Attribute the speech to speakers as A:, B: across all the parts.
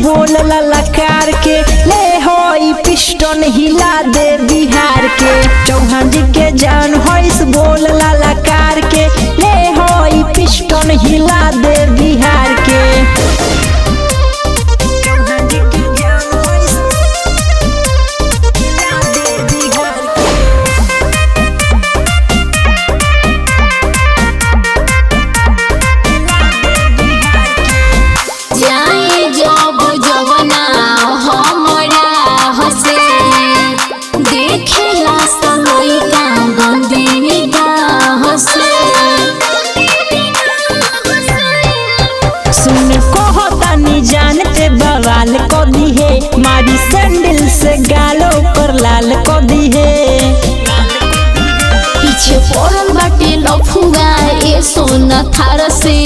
A: बोल ललकार के, ले होई पिस्टन हिला दे बिहार के। चौहान जी के जान होइस बोल ललकार के, ले होई पिस्टन हिला दे बिहार के। सुन कहतानी जानते बवाल को दी है, मारी सैंडल से गालो पर लाल को दी है।
B: पीछे पड़ल बाटे लफुआ ए सोना थार से।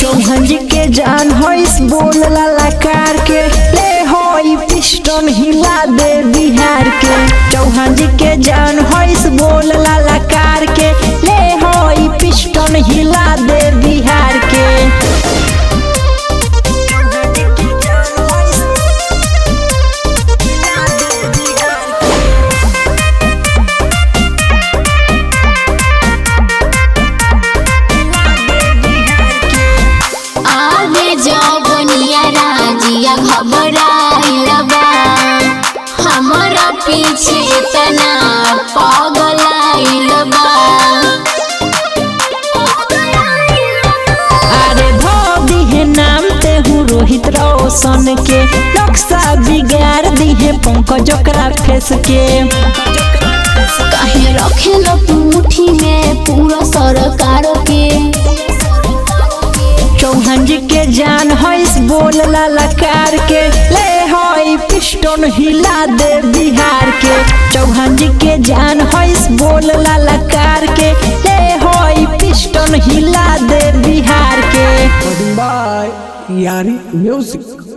A: चौहान जी के जान होइस बोल ललकार के, ले होई पिस्टन हिला दे बिहार के। चौहान जी के जान होइस बोल ललकार के, ले होई पिस्टन हिला दे बिहार के।
B: हमारा पीछे तना पागल बा।
A: अरे धो दी है नाम ते हूँ रोहित रोशन के, नक्शा बिगाड़ दी है पंकज ओकरा फेस के।
B: काहे रखे लो तू मुट्ठी में पूरा सरकार के।
A: चौहान जी के जान होइस बोल ललकार के, ले होई पिस्टन हिला दे बिहार के। चौहान जी के जान होइस बोल ललकार के, ले होई पिस्टन हिला दे बिहार के।
C: बाय यारी म्यूजिक।